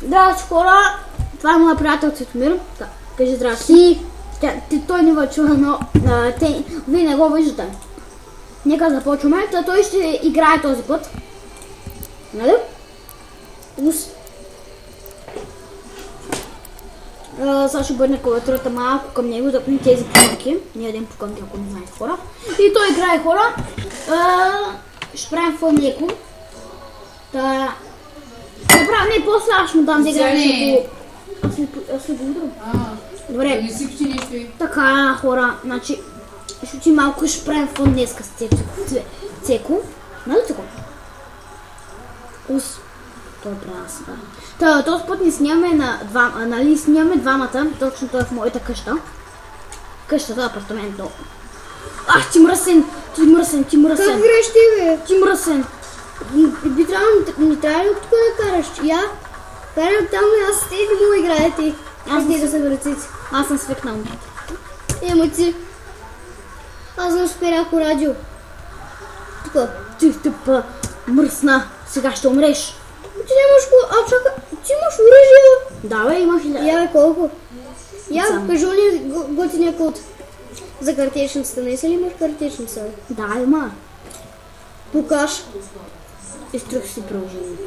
Да, хора, това е моя приятел Цветомир. Кажи здрасти. Той не ва чува, но вие не го виждате. Нека започваме. Той ще играе този път. Нали? Сега ще бъдне клавиатурата малко към него, да пни тези пуканки. Ние един пуканки, ако не знаете, хора. И той играе, хора. Ще правим фон леко. Не, после аз му дам да играем. Аз ли го удрам? Добре. Така, хора, значи ще учим малко и ще правим фон днеска с Цеко. Нали Цеко? Той е при нас, да. Този път ни снимаме на двама, нали снимаме двамата, точно той е в моята къща. Къщата, апартаментно. Ах, ти мръсен! Как греш ти, бе? Ти мръсен! Не трябва ли тук да караш? Я? Карам там и аз не мога да играете. Аз не да съм ръците. Аз съм свикнал. Емоци. Аз не успях по радио. Тука. Ти тъпа мръсна. Сега ще умреш. Ти нямаш ти имаш оръжие. Да, бе, имаш ли? Я, бе, колко? Я, кажу ли готиния код за картечницата? Не са ли имаш картечница? Да, има. Покаж. Изтръх си приложението.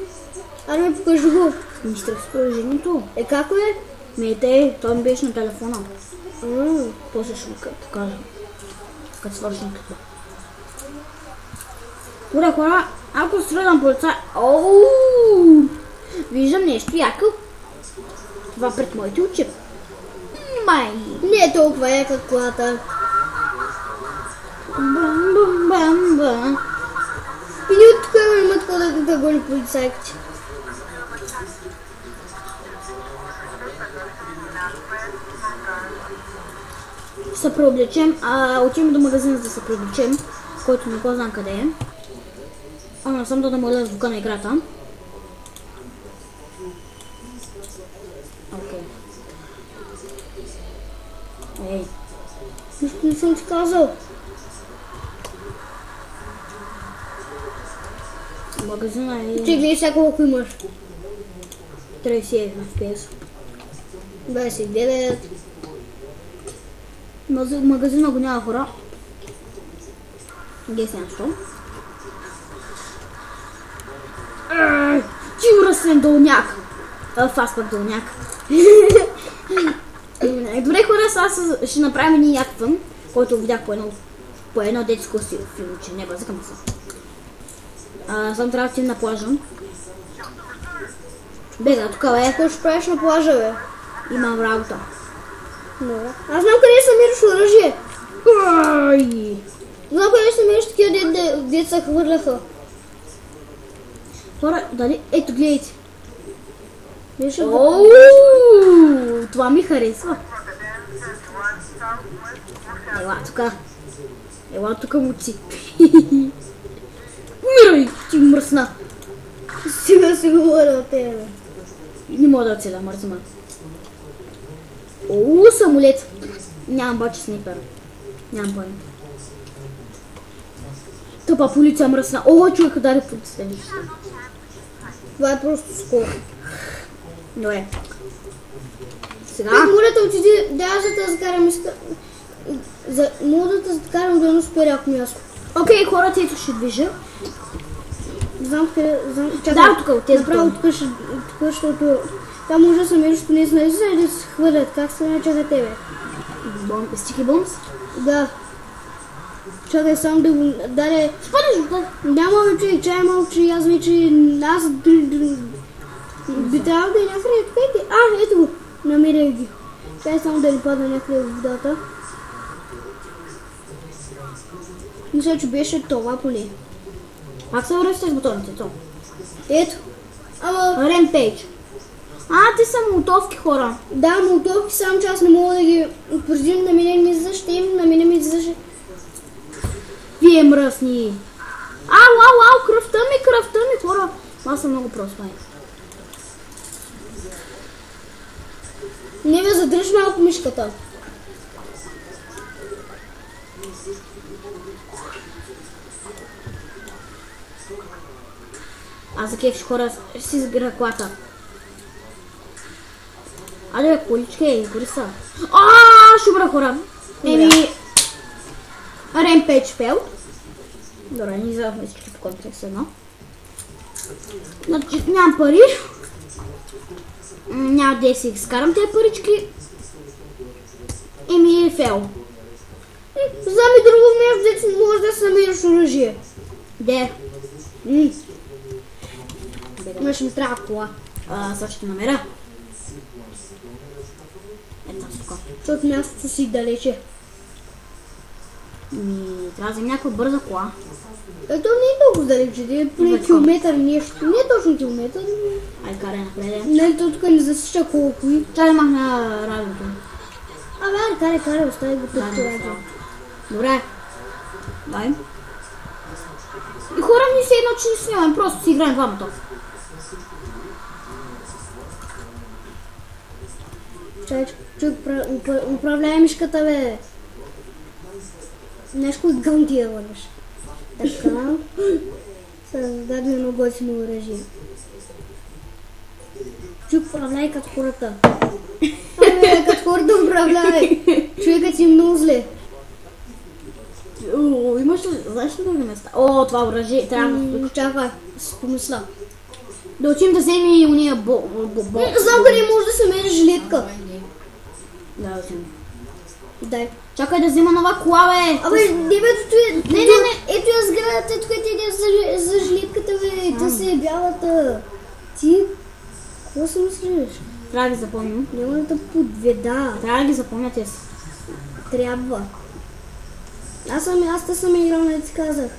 Ами покажи го. Изтръх си приложението. Како е? Той ми беше на телефона. После ще го покажа. Като свършим какво. Добре, хора, ако средам полицай... Виждам нещо яко. Това пред моите очи. Май. Не е толкова яка колата. Бам-бам-бам-бам. Пини от тук имат хода да гони полицайките. Се преоблечем, отиваме до магазина за да се преоблечем, който не го знам къде е. Не съм да намаля звука на играта. Окей. Ей. Нищо не съм ти казал. Магазина е... Че гледай сега колко имаш. 31 FPS. 29. Магазина го няма, хора. Где си нещо? Ти уръсен долняк! Аз пък долняк. Добре, хора, сега ще направим един як фън, който видях по едно детско филмче. Не, бързакам се. Само трябва да отидем на плажа. Бега, тук бе, какво ще правиш на плажа, бе? Имам работа. Добре. Аз знам къде се намираш оръжие. Знам къде се намираш такива деца хвърляха. Хора, дали? Ето, гледайте. Това ми харесва. Ела тука. Ела тука, муци. Умирай, ти мръсна. Сега си говоря от тебе. Не мога да отседа, мързма. Самолет. Нямам бачи снайпер. Нямам поем. Тъпа полиция мръсна. Човек удари полиция. Това е просто скоро. Добре. Сега... Мога да отиди, да аз да те закарам мога да те закарам до едно супер яко място. Окей, хората ето ще движа. Знам къде... Да, тук от тези право тук, защото там може да се намериш поне с наизуст и да се хвърлят. Как се наричаха тебе? Стики бомбс? Да. Чакай само да го даде... Спъдеш! Няма вече, чай малко, че аз вече... Аз... Би трябвало да е някъде тук. Ето го! Намерях ги. Чай само да ни падна някъде в водата. Мисля, че беше това поне. Пак се връща с бутоните, то. Ето. Ремпейдж. Те са молотовки, хора. Да, молотовки, само че аз не мога да ги отпоръждим, на мене ми излъжа, на мене ми излъжа. Вие мръсни. Кръвта ми, хора. Аз съм много просто. Не ме задръж малко мишката. Аз за кефиш, хора, ще си изгра колата. Аде бе, колички, избори са. Ще умра хора. Rampage failed. Добре, ни взехме всички по контекст едно. Значи нямам пари. Няма да си изкарам тези парички. Фейл. Вземи друго място, дето може да се намериш оръжие. Де? Ще ми трябва кола. Сега ще намеря. Ето така. Защото мястото си далече. Трябва да взем някаква бърза кола. Ето не е толкова далече, да е поне километър нещо. Не е точно километър. Ай, карай напред. Нали то тук не засича колко и... Чай махна радиото. Карай, остави го тук радио. Добре. Дай. И хора ми се едно, че не снимам, просто си играем двамата. Чай, управляй мишката, бе. Нещо гън ти я върваш. Така. Създаде едно готино оръжие. Чук, управляй като хората. Като хората управляй. Човекът си много зле. Имаш ли, знаеш ли други места? Това оръжие, трябва да чакай, си помисля. Да отим да вземи уния знам къде може да се мери жилетка. Да, отим. Дай. Чакай да взема нова кола, бе! Не. Ето я сградата, тук ти за жилетката, бе! Та се е бялата. Ти, какво си мислиш? Трябва да ги запомним. Няма да подведа. Трябва да ги запомня тези. Трябва. Аз съм играл, не ти казах.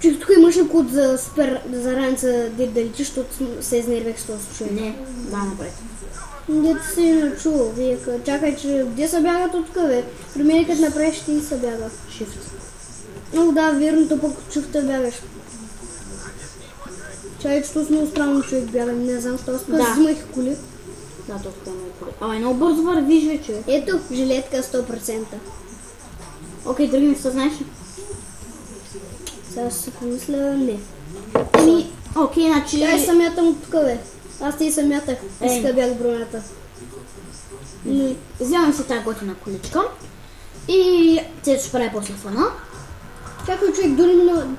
Чух, тук имаш ли код за раница да летиш, защото се изнервех с този случай. Не, напред. Дето си не чул, вика. Чакай, че где се бягат от тук, бе? При мен като направиш ти се бяга. Shift. Много да, верно, то пък чух да бягаш. Чакай, че много странно човек бяга, не знам, що аз взимах коли. Да, толкова много коли. Много бързо вървиш вече. Ето, жилетка 100%. Окей, други места знаеш ли? Сега ще си помисля, не. Окей, значи... Ай, се мятам от тук, бе. Аз ти се мятах, иска бях бронята. Вземам си тази готина количка. И те ще прави после фана. Чакай, човек,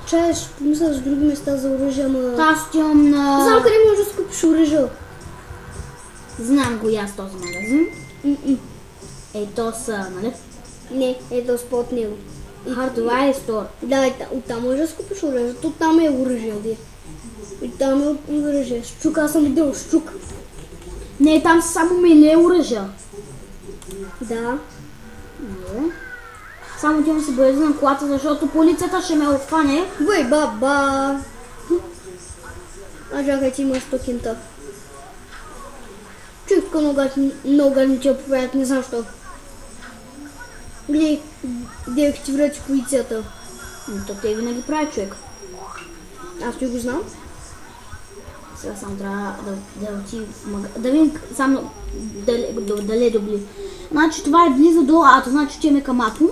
чай ще помисля за други места за оръжие, ама... Аз отивам на... Знам къде можеш да скупиш оръжие. Знам го и аз този магазин. Ето са, нали? Не, ето с под него. Hardware Store. Да, оттам може да скупиш оръжие. Тук там е оръжие. И там е оръжие. Щук, аз съм видел щук. Не, там са само меле оръжия. Да. Не. Само тя ми се бъде на колата, защото полицията ще ме отхване. Бой, баба. Чакай, ти имаш токинта. Чуй, тук много гадни ти оповядат, не знам що. Гледай, девки ти връчи полицията. То те винаги прави човек. Аз той го знам. Сега само трябва да отида в магазин. Да видим само дали е добли. Значи това е близо до Ато, значи отиваме към Ато.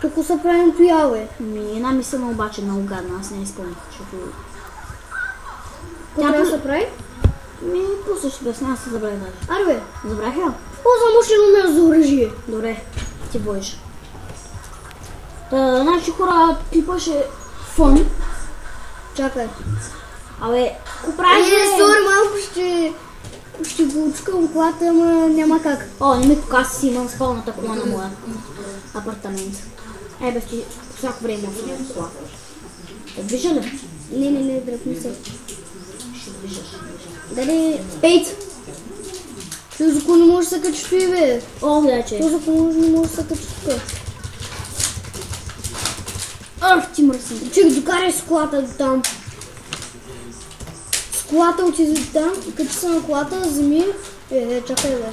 Какво са правим тоя, бе? Една мисъл обаче много гадна, аз не изпълних, защото... Какво трябва да се прави? Просто ще обясня, аз се забравя даже. Аре бе? Забравях я? Ползвам още едно място за оръжие. Добре, ти боиш. Значи хора, пипаше фон. Чакай. Абе, какво правиш? Стори малко ще го отскам колата, ама няма как. Не ми показва си, имам с пълната кола на моя апартамент. Бе, ще по всяко време имам кола. Движа ли? Не, дръпни се. Ще движаш. Дали, спейт! Този закон не може да се качи той, бе. Гледаче. Този закон не може да се качи тук. Ти мръсни. Чек, докарай с колата до там. С колата отиди до там, качи се на колата, вземи. Чакай, бе.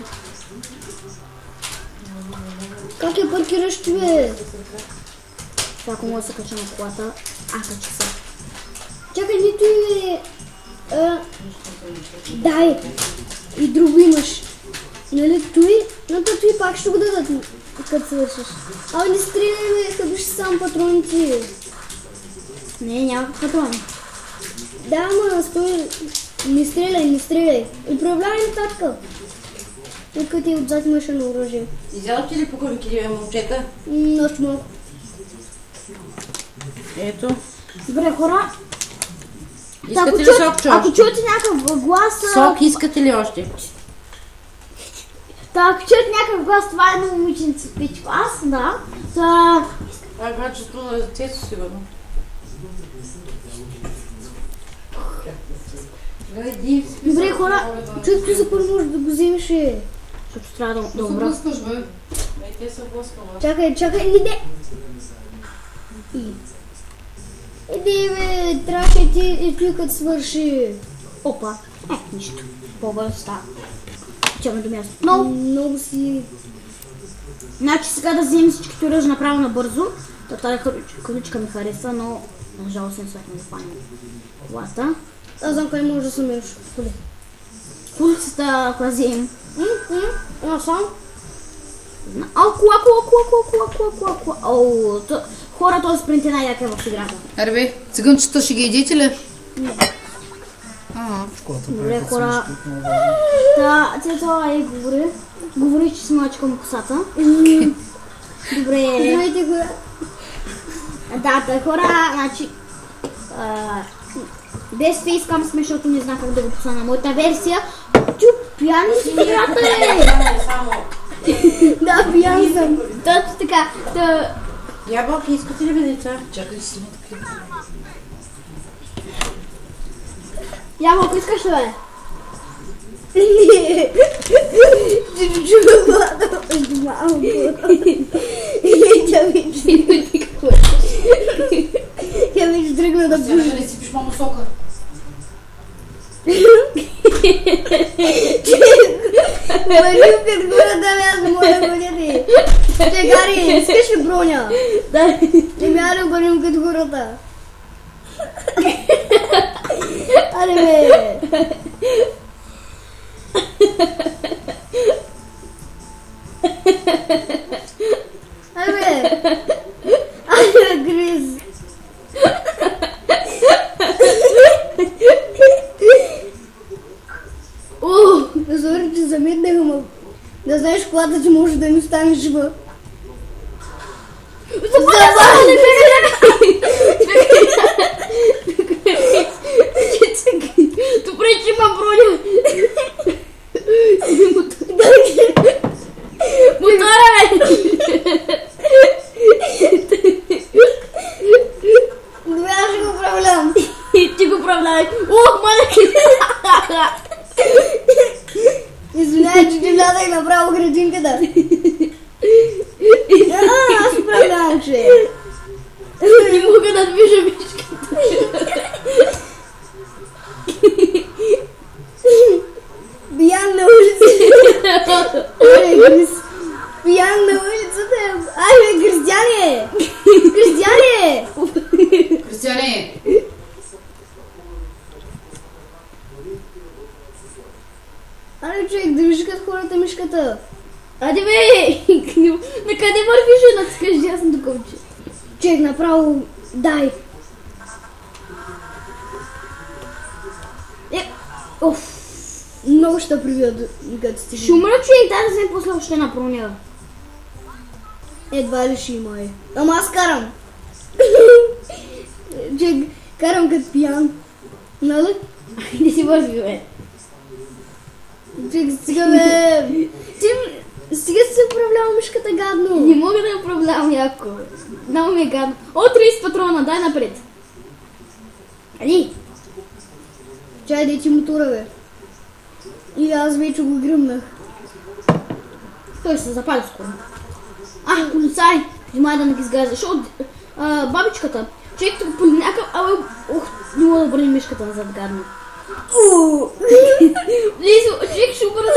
Как я паркираш ти, бе? Ако мога да се кача на колата, качи се. Чакай, нито и дай. И друго имаш. Нали той? Но той пак ще го дадат, като свършиш. Не стреляй, бе, хъбиш сам патроните. Не, няма патрони. Да, ама стой. Не стреляй, не стреляй. Управлявай нататък. Тук ти отзад имаше на оръжие. Изядохте ли покорки, момчета? Още малко. Ето. Добре, хора. Искате ли сок, че Ако още? чуете някакъв глас... Сок искате ли още? Ако чуете някакъв глас, това е едно момиченце спич клас, да. Та... Това е качество на детето, сигурно. Добре, хора, чуйте ти за първо може да го вземеш и... Защото трябва да умра. Блъскаш, бе. Те са блъскала. Чакай, иде. Иди, бе, трябваше ти като свърши. Опа. Нищо. По-бързо става. Чаме до място. Много си... Значи сега да вземем всичките оръжия направо набързо. Тази количка ми хареса, но на жалост не успяхме да хванем колата. Аз знам къде може да самеш. Ходи. Улицата, ако я вземем. Сам? Кола. Хора, този спринт е най-яка в играта. Аре бе, цигънчета ще ги едите ли? Не. Школата. Добре, хора. Тя това е говори. Говори, че си мачка му косата. Добре. Здравейте, хора. Да, хора, значи... Без фейскам сме, защото не знам как да го пусна на моята версия. Пиян ли си в играта, е? Да, пиян съм. Точно така. Ябълки, искате ли бе деца? Чакай си снимат клип. Ябълко, искаш ли бе? Не. Чува между малко. Тя ми тръгна да Сега да не сипиш мамо сока. Вървим пред гората, аз не мога да ходя ти. Гари, искаш ли броня? Да. Не ме да вървим пред гората. Аре бе. Аре бе. Аре Гриз. Да зори, че замитнаха, ма. Да знаеш колата, че може да ми стане жива. Забавяне Добре, че има броня. Мотора, бе! Добре, аз ще го управлявам. Ти го управлявай. Ох, маленки! Извинявай, че ти влязах направо в градинката. Аз управлявам, че. Не мога да движа мишката. Пиян на улицата. Пиян на улицата. Ай, бе, Кристияне! Кристияне! Кристияне! Аре, човек, да виж като хората мишката. Аде бе! На къде вървиш, да ти скажи, аз съм тук учи. Човек, направо, дай. Оф, много ще прибия, като сте. Ще умра, човек, дай да взем после още на проня. Едва ли ще има, е. Ама аз карам. Човек, карам като пиян. Нали? Не си върви, бе. Човек, сега бе. Ти сега си управлява мишката гадно. Не мога да я управлявам яко. Много ми е гадно. О, 30 патрона, дай напред. Али? Чай, дай ти мотора, бе. И аз вече го гръмнах. Той ще се запали скоро. Полицай! Внимай да не ги сгазиш. Защото бабичката, човек тук по някакъв... не мога да върни мишката назад гадно. Човек ще обърна да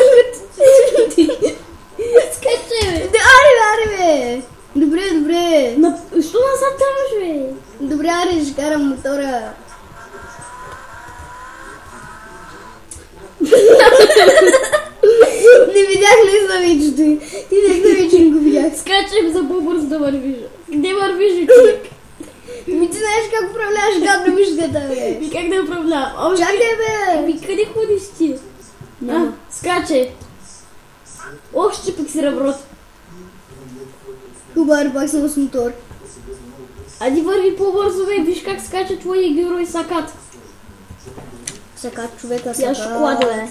скачай, бе. Аре, бе. Добре. Що назад трябваш, бе? Добре, аре, ще карам мотора. Не видях ли завичето? Ти не завичен го видях. Скачай за по-бързо да вървиш. Къде вървиш, човек? Ми ти знаеш как управляваш гадна мишката, бе. И как да управлявам? Чакай, бе. Ами къде ходиш ти? Няма. Скачай. Ох, щипах си реброто. Хубаво, пак съм с мотор. Ади върви по-бързо, бе. Виж как скача твоя герой Сакат. Сакат човека, Тя сакат. шоколада, бе.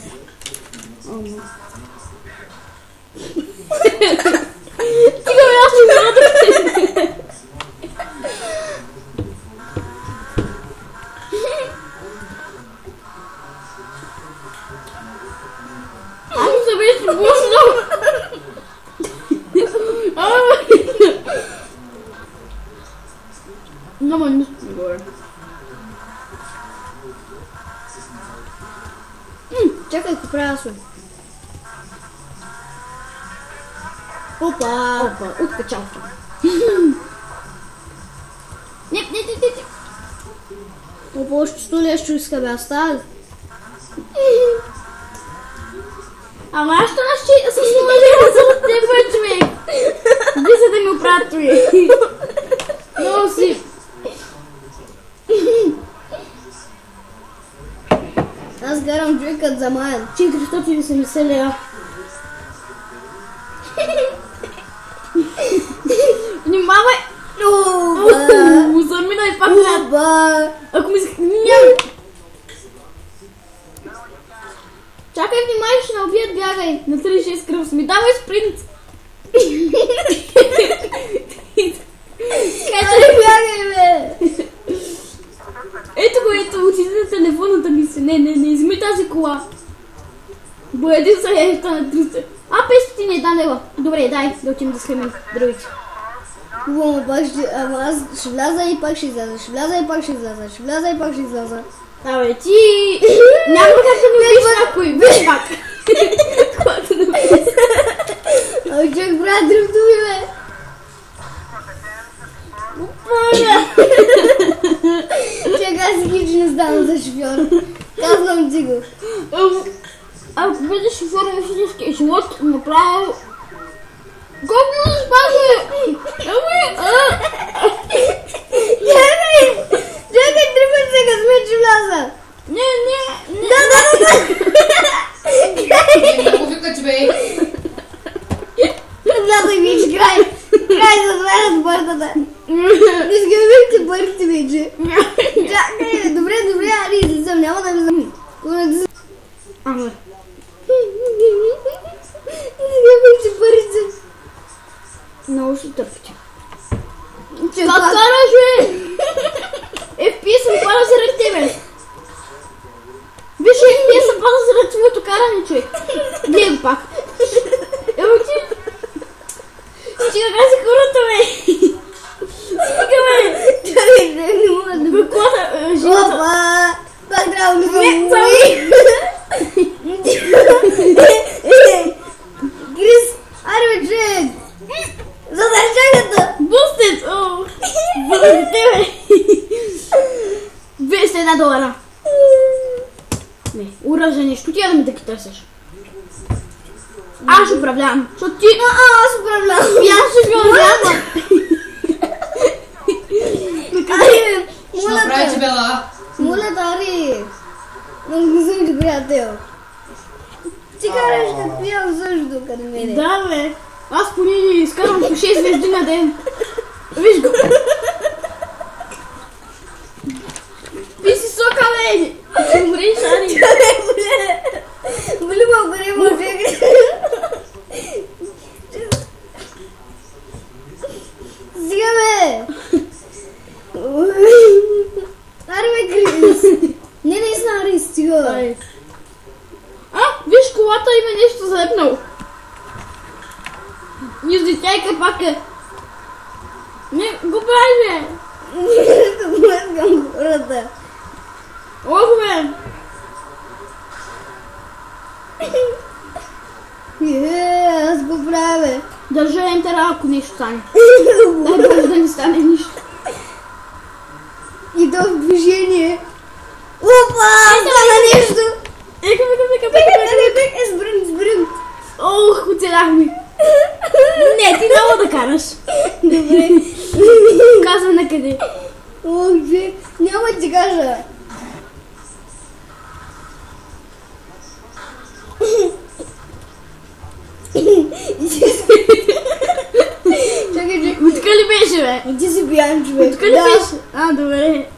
Стига, бе, аз ще града. Аз се беше пуснал. Няма нищо не говоря. Чакай, какво правя съм? Опа! Опа, откачалка. Не. Опа, още 100 лещо иска, бе, стали. Ама аз ще наши с мъжа за теб, човек. Иди за да ми оправят, човек. Много си. Аз гарам човекът за мен. 480 лева. Внимавай! Оба! Заминай пак на... Оба! Ако ми... Няма! Чакай, внимай, ще ме убият, бягай! На 36 кръв ми давай спринт! Ай, бягай, бе! Ето го, ето, отиде на телефонната ми се. Не, изми тази кола. Бояди са ето на 300. 500 една лева. Добре, дай, да отидем да схемим другите. Хубаво, пак ще... Ама аз ще вляза и пак ще изляза. Ще вляза и пак ще изляза. Ще вляза и пак ще изляза. Абе, ти... Няма как да ми убиш някой, виж пак. Колата да влезе. Ай, човек, брат, дрифтови, бе! Опаля! Човек, аз хич не стана за шофьор. Казвам ти го. Ако бъдеш шофьор на физическия живот, направо... Колко му да спазвай? Чакай, тръпът се, къс ме, че вляза. Не. Да. Много викаш, бе. Влязах вече, край. Край, затварят бъртата. Изгъвихте бъртите вече. Чакай, добре, ари, излизам, няма да влизам. Ага. Изгъвихте бъртите. Много ще търпите. Че Как пак... караш, бе? FPS-ъм пара заради тебе. Виж, FPS-ъм пара заради твоето каране, човек. Гледай го пак. Ево ти... Стига гази хората, бе. Стига, бе. Чакай, не мога да... Бе, колата, жената. Опа! Пак трябва да Не, съм... Крис, аре, бе, човек! Задържаката! Бустет! Заради тебе. $201. Не, уража нещо. Ти я да ми да ги търсиш. Аз ще управлявам. Защото ти... Аз управлявам! И аз ще ви управлявам. Аре, Ще направи ти бела. моля те, аре! Не съм ти приятел. Ти караш като пиял също като мене. Да, бе. Аз поне изкарвам по 6 звезди на ден. Виж го. Пи си сока, бе. Ще умреш, Ари. Боли малко, не може. Сега, бе! Аре, бе, Крис! Не, наистина, аре, стига. Ай. Виж, колата има нещо залепнало. Издетяйка пак е. Не, го прави, бе. Блъскам хората. Ох, бе. Аз го правя. Държа ентера, ако нещо стане. Дай Боже да не стане нищо. И то в движение. Опа! Стана нещо! Ека. Сбрън. Ох, оцеляхме. Не, ти няма да караш. Добре. Казвай на къде. Ох, човек, няма да ти кажа. Чакай, човек. Така ли беше, бе? И ти си пиян, човек. Така ли беше? А, добре.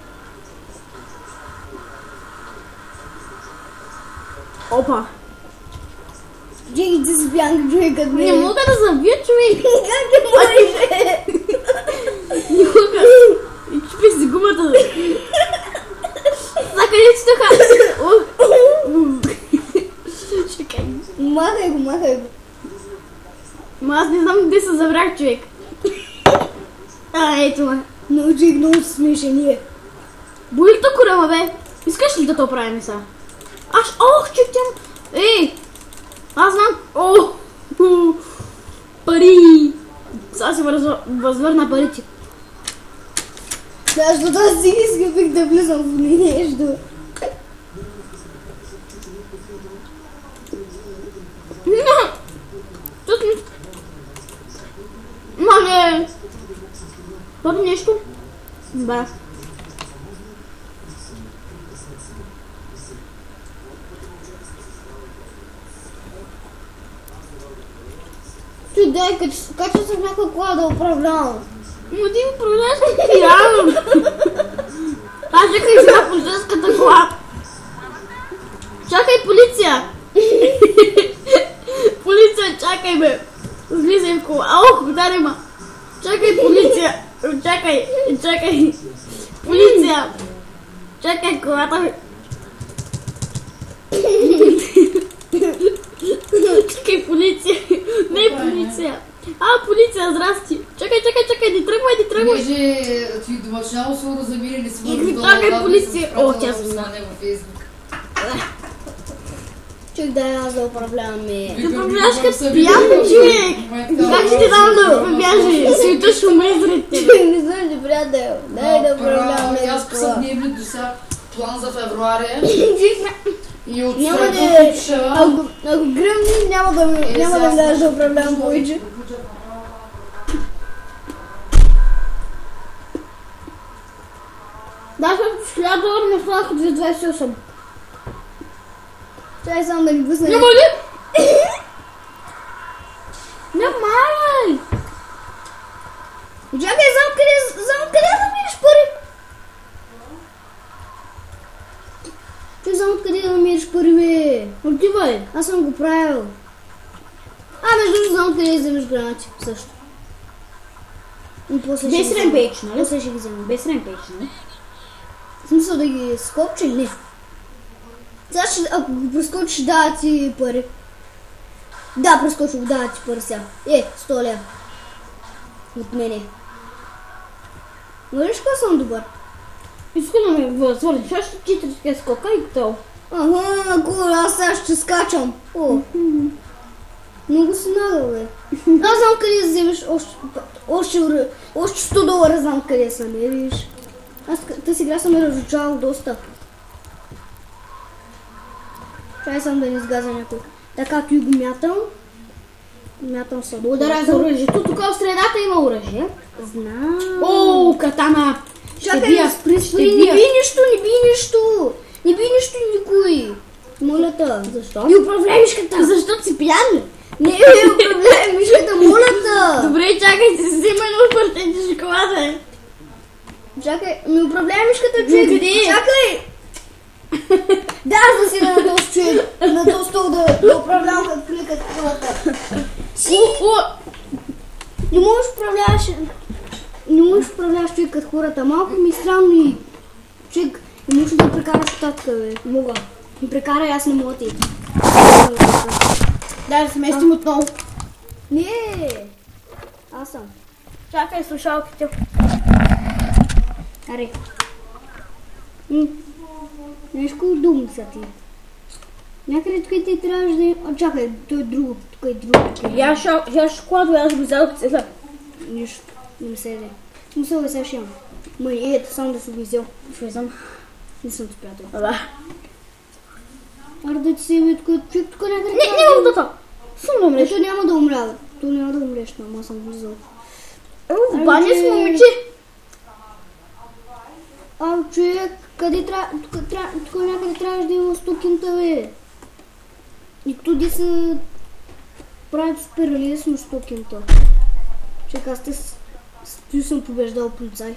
Опа. Чакай, ти си пиян, човек, като Не мога да забия, човек. Как не можеш? Не мога. И чупи си гумата. Закъде си тука? Чакай. Махай го, махай го. Ма аз не знам къде се забрах, човек. Ето ме. Но човек много смешен е. Боли то корема, бе. Искаш ли да то правим сега? Ох, човек, тя... Ей! Аз знам. Пари! Сега си възвърна парите. Да, защото аз си исках да влизам в нещо. Тут ми... Мале! Това нещо? Да. Ти дай, кача се в някаква кола да управлявам. Но ти управляваш пиян. Аз чакай сега полицейската кола. Чакай, полиция! Полиция, чакай, бе! Слизай в кола. Ох, удари ма! Чакай, полиция! Чакай! Полиция! Чакай колата ми! Чакай, полиция! Не, полиция! Полиция, здрасти! Чакай, не тръгвай! Понеже ти домашняло са го замирили с Чакай, полиция! О, тя се знае. във Фейсбук. Чук дай аз да управляваме. Ти управляваш като пиян, човек! Как ще ти дам да управляваш? Света ще умре зред тебе. Не знам, че приятел. Дай да управляваме Аз с писам кола. дневник до сега план за февруари. И от Няма среща ако гръмни, няма да ми дадеш да управлявам повече. Да, $1000 не слаха 228. Чай само да ни пусна. Няма ли? Нямай! Чакай, знам къде да намериш пари. Чуй, знам откъде да намериш пари, бе. Отивай. Аз съм го правил. Между другото знам откъде да вземеш гранати също. И после ще Без ги взема. ремпейдж, нали? После ще ги взема. Без ремпейдж, нали? В смисъл да ги скопчи или не? Сега ако го прескочиш, дава ти пари. Да, прескочил, дава ти пари сега. 100 лева. От мене. Виж как съм добър? Искам да ме възвърнеш. Сега ще читаш скока и готово. Ага, аз сега ще скачам. Много си надал, бе. Аз знам къде да вземеш още $100 знам къде са, не виж. Тази игра съм ме разучавал доста. Чай съм да не сгаза някой. Така той го мятам. Мятам се. Ударай за оръжието. Тук в средата има оръжие. Знам. Катана! Чакай, спри, не би нищо. Не би нищо никой. Моля те. Защо? И управляй мишката. Защото си пиян. Не, управляй мишката, моля те. Добре, чакай, си взема едно от партите шоколада. Чакай, ми управляй мишката, човек. Къде? Чакай. Да, аз да си на този човек. На този стол да управлявам като кликат хората. Не можеш управляваш човек като хората. Малко ми е странно и човек не можеш да прекараш татка, бе. Мога. Ми прекарай, аз не мога ти. Да се местим отново. Не, аз съм. Чакай слушалките. Аре. Нещо дума са ти. Някъде тук ти трябваш да... Чакай, той е друго. Тук е друго. Я шоколадо, аз го взел сега. Нищо. Не ми се яде. Смисъл да сега ще имам. Ето, само да си го взел. Влезам. Не съм ти приятел. Да. Аре да ти се яде тук някъде. Не, умрата. Съм да умреш. Ето няма да умря. То няма да умреш, но аз съм влизал. В баня с момиче. Човек, къде трябва... Тук някъде трябваше да има 100 кинта, бе. И туди се правят супер лесно 100 кинта. Човек, аз ти съм побеждал полицай.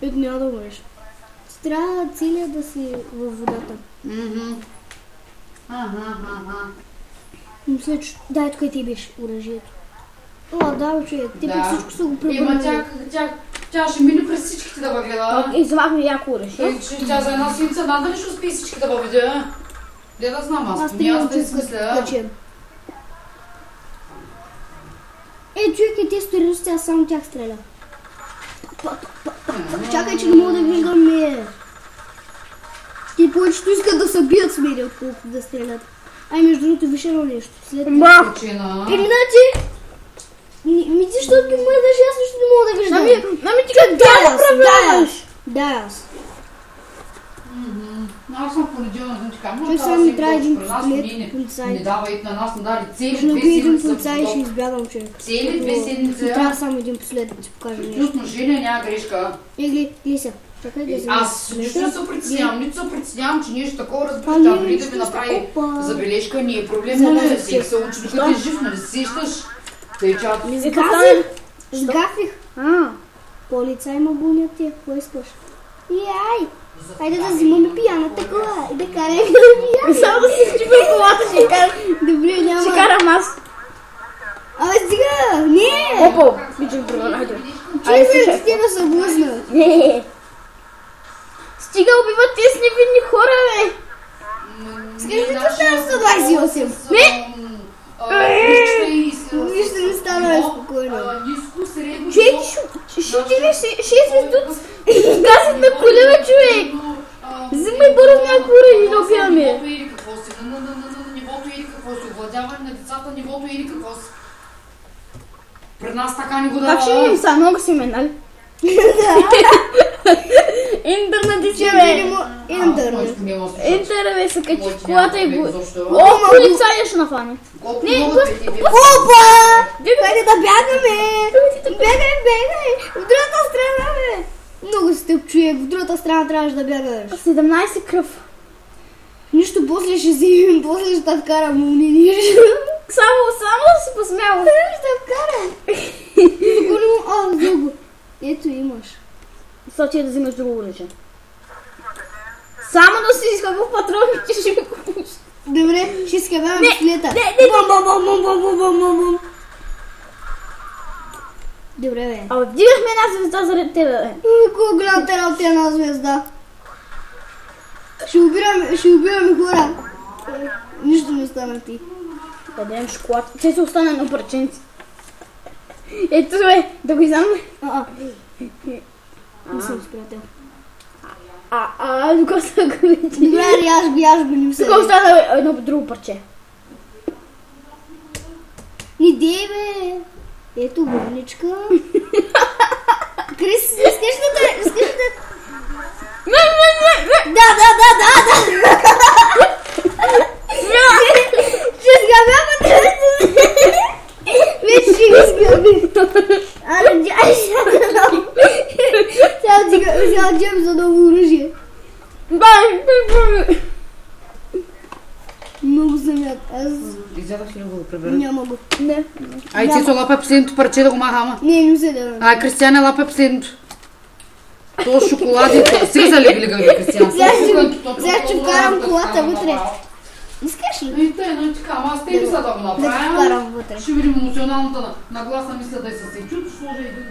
Ето няма да умреш. Трябва целият да си във водата. Мисля, че... Дай, тук и ти беше оръжието. О, да, човек, те пък всичко са го пребърнали. Тя ще мине през всичките да въведа. И вземахме яко оръжие. Тя за една седмица надали ще успее всички да въведе. Де да знам аз, аз да измисля. Човек, и те стоящи, аз само тях стреля. Чакай, че не мога да виждам ме. Те повечето искат да се бият с мене, отколкото да стрелят. Между другото, виж едно нещо. След това... Иначе... Защото ги мърдаш, аз нищо не мога да виждам. Ти как да управляваш? Да, аз. Аз съм понеделник, Човек само ми трябва един пистолет, полицай. Не давай на нас, не дали цели 2 седмици. седмици. Полицай ще избягам, човек. Цели 2 седмици. Трябва само един пистолет да ти покажа нещо. Плюс ножение няма грешка. Гледай се. Чакай да взема. Аз нищо не се притеснявам, нито се притеснявам, че нещо такова разбираш, да дори да ми направи забележка, не е проблем, но всеки се учи, докато е жив, нали се сещаш? Тъй чат. Сгафих. Полицай ма гонят те, какво искаш? Яй! Хайде да взимаме пияната кола и да караме да пияме. Само да си вчипам колата, ще карам. Добре, няма. Ще карам аз. Стига! Не! Опо! Бичам провалайдер. Честно, че тебе се блъсна. Не! Стига, убиват тези невинни хора, бе! Скажи, че става 128. Не! Нищо не става спокойно. Ниско, средно, Човек, ще ти ли 6 минути газът на колева, човек! Взимай бързо някакво уреди да убиваме. На нивото или какво си, овладяване на децата, нивото или какво си. Пред нас така не го дава. Как ще видим са? Много си ме, нали? Интернет и че, бе! Интернет. Интернет, бе, се качи в колата и го... О, полицая ще нафане. Не, Опа! Хайде да бягаме! Бегай! В другата страна, бе! Много стъп, човек, в другата страна трябваше да бягаш. 17 кръв. Нищо, после ще вземем, после ще те вкарам, умни. Само си посмяла. Ще вкарам. Друго. Ето имаш. Сочи да взимаш друго оръжие. Само да си изхъбва в патроните, ще ми купиш. Добре, ще изхъбявам пистолета. Бум. Добре, бе. Абе, вдигахме една звезда заради тебе, бе. Колко голям терал е една звезда. Ще убираме хора. Нищо не стана ти. Да дадем шоколад. Те се остана на парченци. Ето, бе, да го иззамне. Не съм спрятел. Тук са го види. Добре, яж го, не ми се. Тук остана едно друго парче. Иди, бе. Ето болничка. Крис, искаш да... Да. Ще сгъбя вече ще ги сгъби. Сега джем за ново оръжие. Много съм яд. Аз Изядах ли го да пребера? няма го. Не. Ай, Цецо, лапай последното парче да го махама. Не се да. Ай, Кристияне, лапай последното. То шоколади, сега залегли Кристиян. Сега ще вкарам колата вътре. Искаш ли? И тъй, но така, аз те мисля да го Да направим. вкарам вътре. Ще видим емоционалната нагласна мисля да се чут, сложа и друго.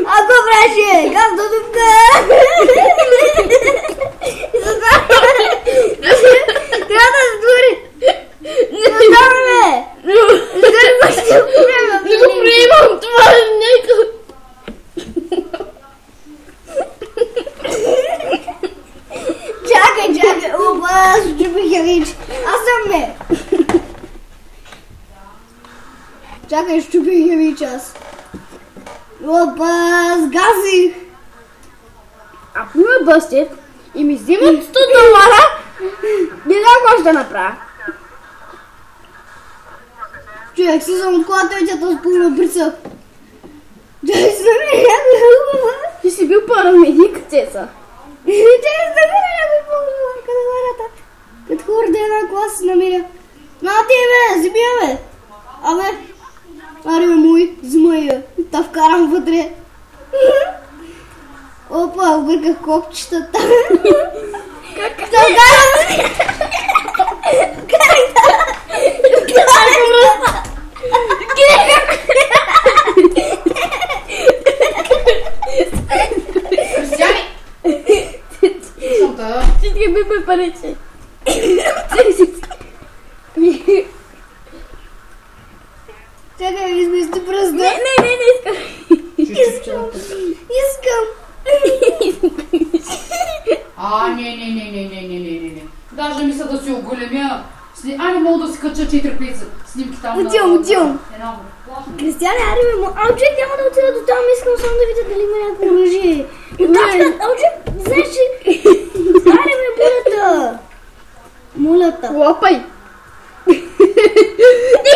Ако браше, газ до дупка! Трябва да сдури! Оставаме! Не го приемам, това е нека. Чакай! Опа, аз чупих я вече! Аз съм ме! Чакай, щупих я вече аз. Опа, сгазих! Ако ме бъстят и ми взимат 100 долара, не знам какво ще направя. Човек, слизам от колата и тя този пълна прицел. Той се намери някой. Ти си бил парамедик, Цеца. Той се намери някой по-голям къде хората. Като хората една класа се намеря. На ти бе, вземи я бе. Абе, аре бе мой, взимай я. Та вкарам вътре. Опа, обърках копчетата. Как? Та вкарам. Християни! Слушам те. Всички бе париче. Чакай, измести пръста. Не искам. Искам. Не. Даже мисля да си оголемя. Не мога да си кача 4-5 снимки там. Отивам. Една Кристияне, аре бе, Алчек няма да отида до там, искам само да видя дали има някакво оръжие. Алчек, знаеш, че... Аре бе, булята. Мулята. Лопай. Ти